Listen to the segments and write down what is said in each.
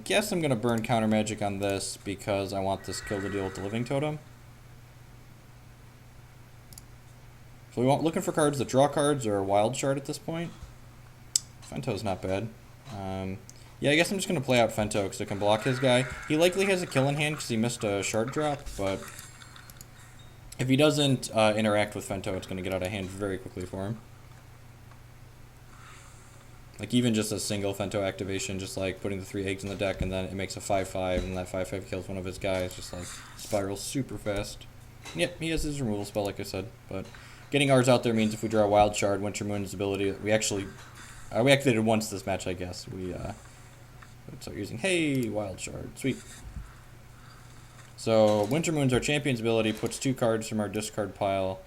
guess I'm going to burn Counter Magic on this because I want this kill to deal with the Living Totem. So we want looking for cards that draw cards or a Wild Shard at this point. Fento's not bad. Yeah, I guess I'm just going to play out Fento because it can block his guy. He likely has a kill in hand because he missed a shard drop, but if he doesn't interact with Fento, it's going to get out of hand very quickly for him. Like, even just a single Fento activation, just like putting the 3 eggs in the deck, and then it makes a 5-5, and that 5-5 kills one of his guys, just like spirals super fast. Yep, he has his removal spell, like I said, but getting ours out there means if we draw a Wild Shard, Winter Moon's ability, we actually, we activated once this match, I guess. We start using, hey, Wild Shard, sweet. So, Winter Moon's our champion's ability, puts 2 cards from our discard pile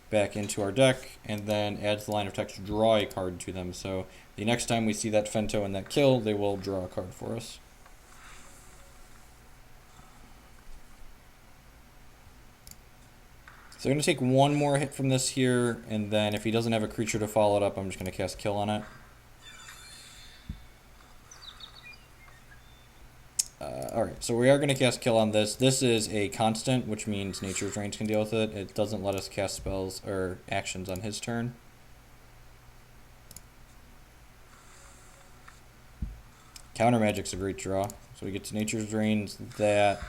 back into our deck, and then adds the line of text, draw a card to them. So the next time we see that Fento and that kill, they will draw a card for us. So I'm going to take one more hit from this here, and then if he doesn't have a creature to follow it up, I'm just going to cast Kill on it. Alright, so we are going to cast Kill on this. This is a constant, which means Nature's Range can deal with it. It doesn't let us cast spells or actions on his turn. Counter Magic's a great draw. So we get to Nature's Range, that,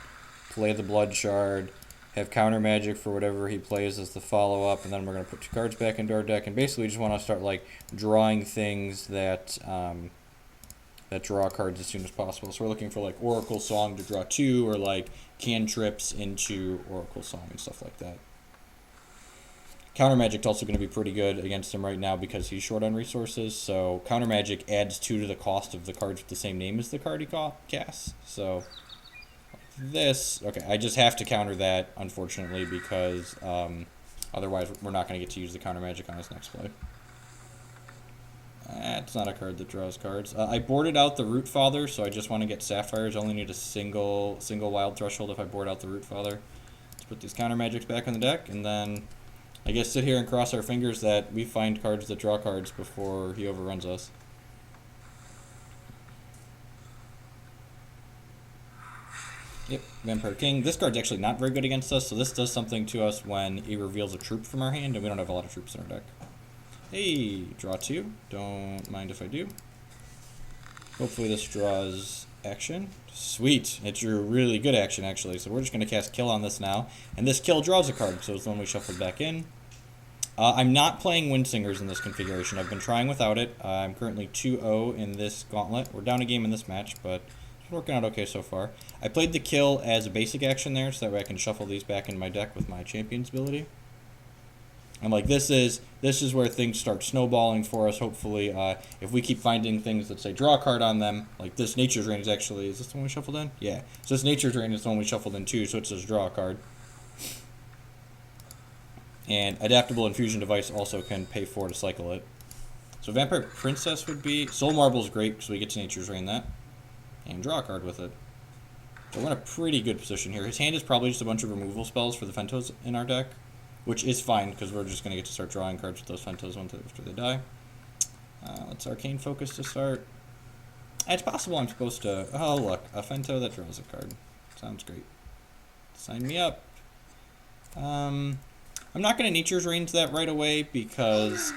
play the Blood Shard, have Counter Magic for whatever he plays as the follow-up, and then we're going to put 2 cards back into our deck, and basically we just want to start like drawing things that that draw cards as soon as possible. So we're looking for like Oracle Song to draw 2, or like cantrips into Oracle Song and stuff like that. Counter Magic's also going to be pretty good against him right now because he's short on resources. So Counter Magic adds 2 to the cost of the cards with the same name as the card he casts. So this, okay, I just have to counter that, unfortunately, because otherwise we're not going to get to use the Counter Magic on his next play. It's not a card that draws cards. I boarded out the Root Father, so I just want to get Sapphires. I only need a single wild threshold if I board out the Root Father. Let's put these Counter Magics back on the deck, and then I guess sit here and cross our fingers that we find cards that draw cards before he overruns us. Yep, Vampire King. This card's actually not very good against us, so this does something to us when he reveals a troop from our hand, and we don't have a lot of troops in our deck. Hey, draw 2. Don't mind if I do. Hopefully this draws action. Sweet. It drew really good action, actually. So we're just going to cast Kill on this now. And this Kill draws a card, so it's the one we shuffled back in. I'm not playing Windsingers in this configuration. I've been trying without it. I'm currently 2-0 in this gauntlet. We're down a game in this match, but it's working out okay so far. I played the Kill as a basic action there, so that way I can shuffle these back in my deck with my Champion's ability. And like this is where things start snowballing for us, hopefully. If we keep finding things that say draw a card on them, like this Nature's Rain is actually, is this the one we shuffled in? Yeah. So this Nature's Rain is the one we shuffled in too, so it says draw a card. And Adaptable Infusion Device also can pay 4 to cycle it. So Vampire Princess would be, Soul Marble is great because we get to Nature's Rain that. And draw a card with it. So we're in a pretty good position here. His hand is probably just a bunch of removal spells for the Fentos in our deck, which is fine, because we're just going to get to start drawing cards with those Fentos after they die. Let's Arcane Focus to start. It's possible I'm supposed to... Oh, look. A Fento that draws a card. Sounds great. Sign me up. I'm not going to Nature's Range that right away, because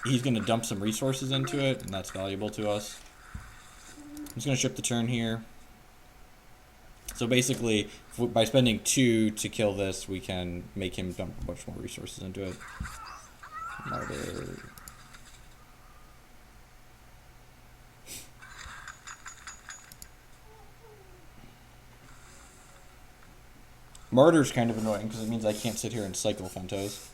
he's going to dump some resources into it, and that's valuable to us. I'm just going to ship the turn here. So basically, by spending 2 to kill this, we can make him dump a bunch more resources into it. Martyr. Martyr's kind of annoying because it means I can't sit here and cycle Fentos.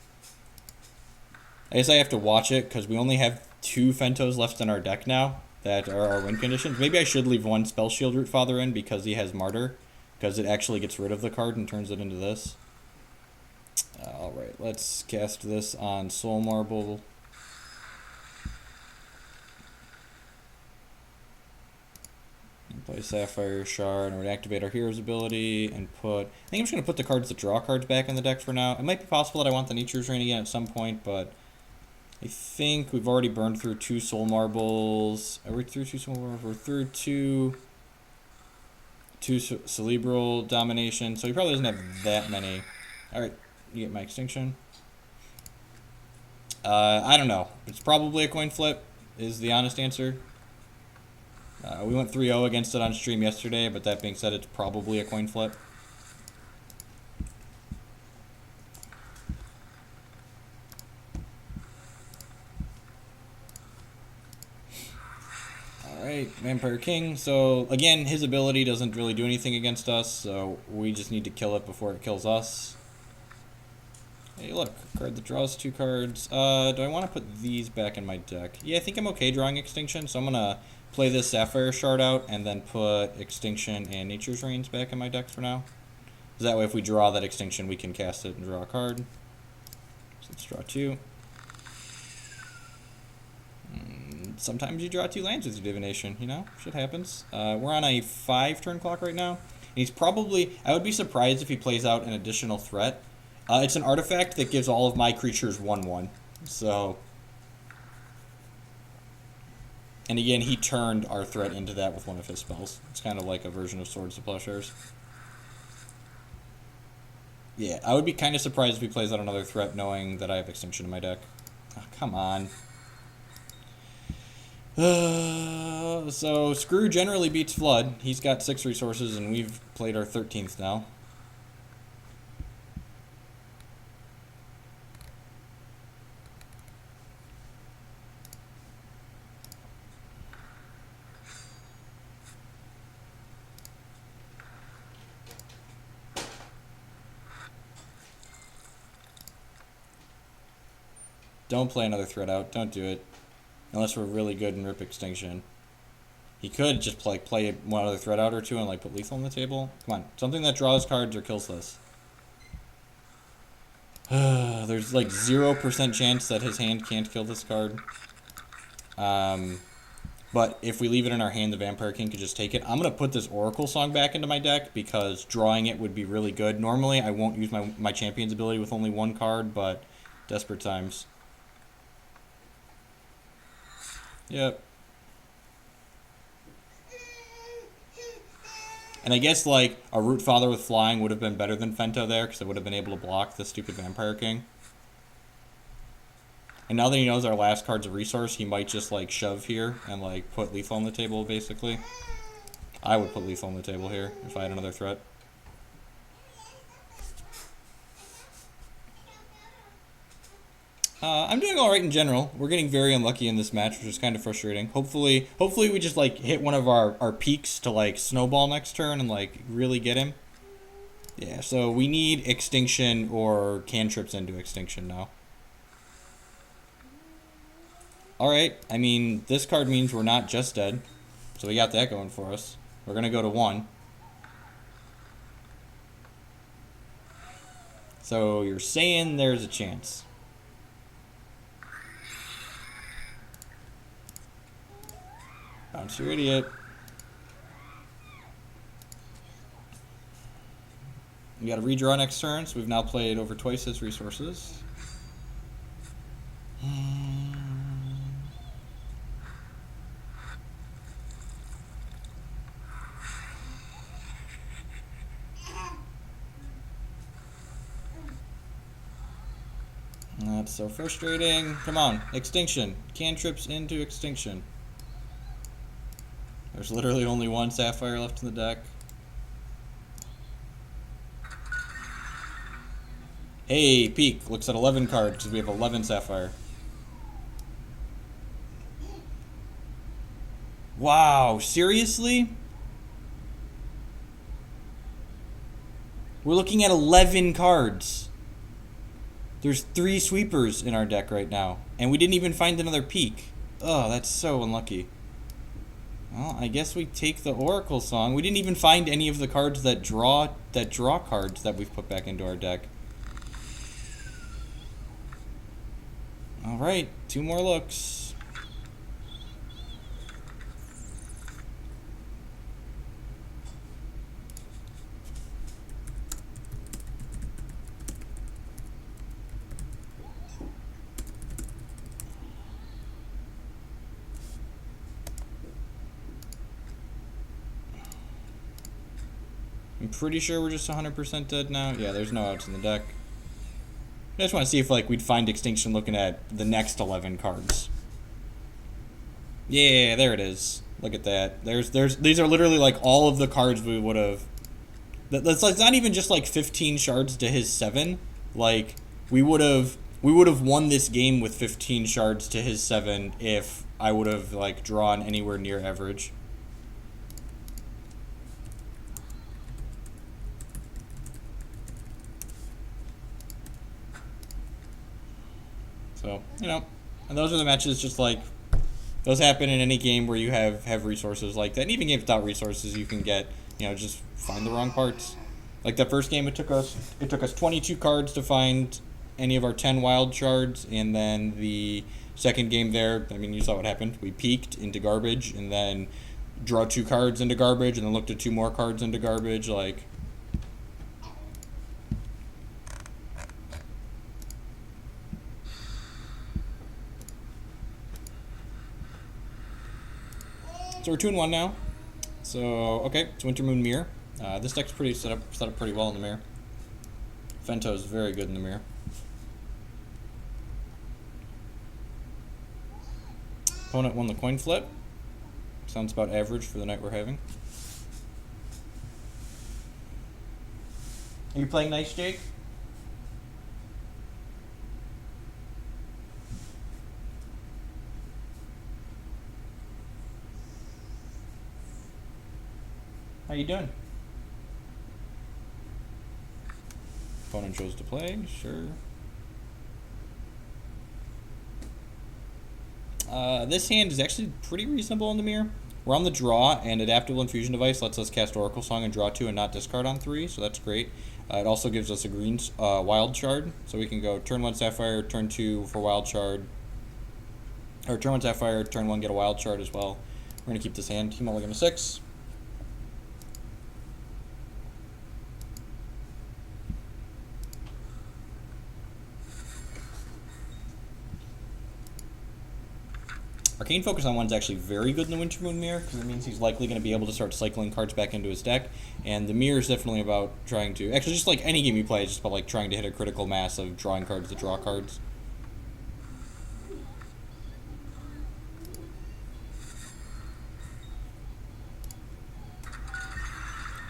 I guess I have to watch it because we only have 2 Fentos left in our deck now that are our win conditions. Maybe I should leave 1 Spell Shield Root Father in because he has Martyr, because it actually gets rid of the card and turns it into this. Alright, let's cast this on Soul Marble. And play Sapphire Shard, and we're going to activate our Hero's ability and put... I think I'm just going to put the cards that draw cards back in the deck for now. It might be possible that I want the Nature's Rain again at some point, but I think we've already burned through 2 Soul Marbles. Are we through 2 Soul Marbles? We're through 2 2 cerebral domination, so he probably doesn't have that many. Alright, you get my extinction. I don't know. It's probably a coin flip, is the honest answer. We went 3-0 against it on stream yesterday, but that being said, it's probably a coin flip. Alright, Vampire King. So, again, his ability doesn't really do anything against us, so we just need to kill it before it kills us. Hey, look, a card that draws 2 cards. Do I want to put these back in my deck? Yeah, I think I'm okay drawing Extinction, so I'm going to play this Sapphire Shard out and then put Extinction and Nature's Reigns back in my deck for now. So that way if we draw that Extinction, we can cast it and draw a card. So let's draw 2. Sometimes you draw 2 lands with your Divination, you know? Shit happens. We're on a 5-turn clock right now. And he's probably... I would be surprised if he plays out an additional threat. It's an artifact that gives all of my creatures 1/1. So... And again, he turned our threat into that with one of his spells. It's kind of like a version of Swords to Plowshares. Yeah, I would be kind of surprised if he plays out another threat knowing that I have Extinction in my deck. Oh, come on. So, Screw generally beats Flood. He's got 6 resources, and we've played our 13th now. Don't play another threat out. Don't do it. Unless we're really good in Rip Extinction. He could just play one other threat out or 2 and like put lethal on the table. Come on. Something that draws cards or kills this. There's like 0% chance that his hand can't kill this card. But if we leave it in our hand, the Vampire King could just take it. I'm going to put this Oracle Song back into my deck because drawing it would be really good. Normally, I won't use my Champion's ability with only 1 card, but desperate times. Yep. And I guess, like, a Root Father with flying would have been better than Fento there, because it would have been able to block the stupid Vampire King. And now that he knows our last card's a resource, he might just, like, shove here and, like, put lethal on the table, basically. I would put lethal on the table here if I had another threat. I'm doing alright in general. We're getting very unlucky in this match, which is kind of frustrating. Hopefully we just, like, hit one of our peaks to, like, snowball next turn and, like, really get him. Yeah, so we need Extinction or cantrips into Extinction now. Alright, I mean, this card means we're not just dead. So we got that going for us. We're going to go to 1. So you're saying there's a chance. Bounce your idiot. We got to redraw next turn, so we've now played over twice his resources. That's so frustrating. Come on, Extinction. Cantrips into Extinction. There's literally only 1 Sapphire left in the deck. Hey, Peak looks at 11 cards because we have 11 Sapphire. Wow, seriously? We're looking at 11 cards. There's 3 sweepers in our deck right now, and we didn't even find another Peak. Oh, that's so unlucky. Well, I guess we take the Oracle Song. We didn't even find any of the cards that draw cards that we've put back into our deck. Alright, 2 more looks. I'm pretty sure we're just 100% dead now. Yeah, there's no outs in the deck. I just want to see if like we'd find extinction looking at the next 11 cards. Yeah, there it is. Look at that. These are literally like all of the cards we would have. That's like not even just like 15 shards to his 7. Like we would have won this game with 15 shards to his 7 if I would have like drawn anywhere near average. So, you know, and those are the matches just like those happen in any game where you have resources like that. And even games without resources, you can get, you know, just find the wrong parts. Like the first game, it took us 22 cards to find any of our 10 wild shards, and then the second game there, I mean, you saw what happened. We peeked into garbage, and then draw 2 cards into garbage, and then looked at 2 more cards into garbage. Like, so we're 2-1 now. So okay, it's Wintermoon Mirror. This deck's pretty set up pretty well in the mirror. Fento is very good in the mirror. Opponent won the coin flip. Sounds about average for the night we're having. Are you playing nice, Jake? How you doing? Opponent chose to play, sure. This hand is actually pretty reasonable in the mirror. We're on the draw, and Adaptable Infusion Device lets us cast Oracle Song and draw 2 and not discard on 3, so that's great. It also gives us a green Wild Shard, so we can go turn 1 Sapphire, turn 2 for Wild Shard, or turn 1 Sapphire, turn 1 get a Wild Shard as well. We're going to keep this hand. He mulligan to 6. Arcane Focus on 1 is actually very good in the Wintermoon Mirror, because it means he's likely going to be able to start cycling cards back into his deck, and the mirror is definitely about trying to, actually just like any game you play, it's just about like trying to hit a critical mass of drawing cards to draw cards.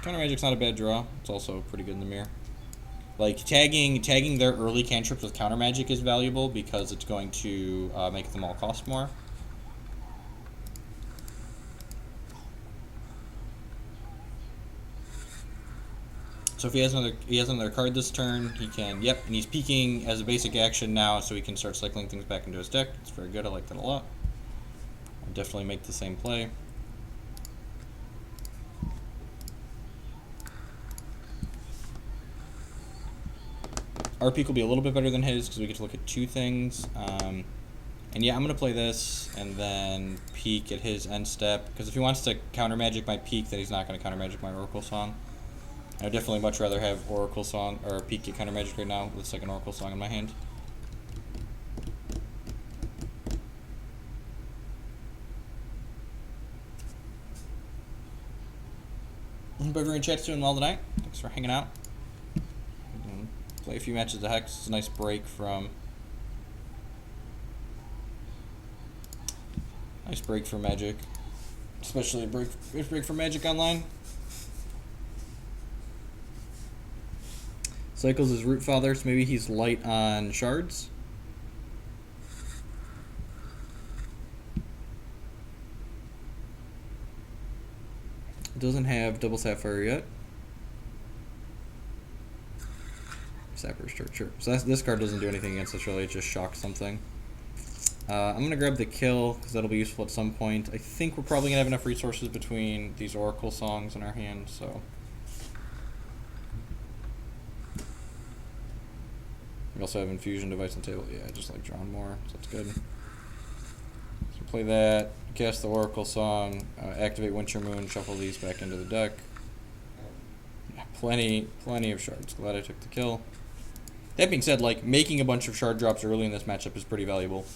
Counter Magic's not a bad draw, it's also pretty good in the mirror. Like, tagging their early cantrips with Counter Magic is valuable, because it's going to make them all cost more. So if he has another card this turn, he can, yep, and he's peeking as a basic action now, so he can start cycling things back into his deck. It's very good, I like that a lot. I'll definitely make the same play. Our peek will be a little bit better than his, because we get to look at 2 things. And yeah, I'm going to play this, and then peek at his end step, because if he wants to counter magic my peek, then he's not going to counter magic my Oracle Song. I'd definitely much rather have Oracle Song, or peek at Counter Magic right now with second Oracle Song in my hand. Hope everyone in chat's doing well tonight. Thanks for hanging out. Play a few matches of Hex. It's a nice break from... Nice break for Magic. Especially a break for Magic Online. Cycles is Root Father, so maybe he's light on shards. Doesn't have Double Sapphire yet. Sapphire, sure. So this card doesn't do anything against us really, it just shocks something. I'm going to grab the kill, because that'll be useful at some point. I think we're probably going to have enough resources between these Oracle Songs in our hand, so... We also have Infusion Device on the table. Yeah, I just like drawing more, so that's good. So play that, cast the Oracle Song, activate Wintermoon, shuffle these back into the deck. Yeah, plenty of shards. Glad I took the kill. That being said, like, making a bunch of shard drops early in this matchup is pretty valuable.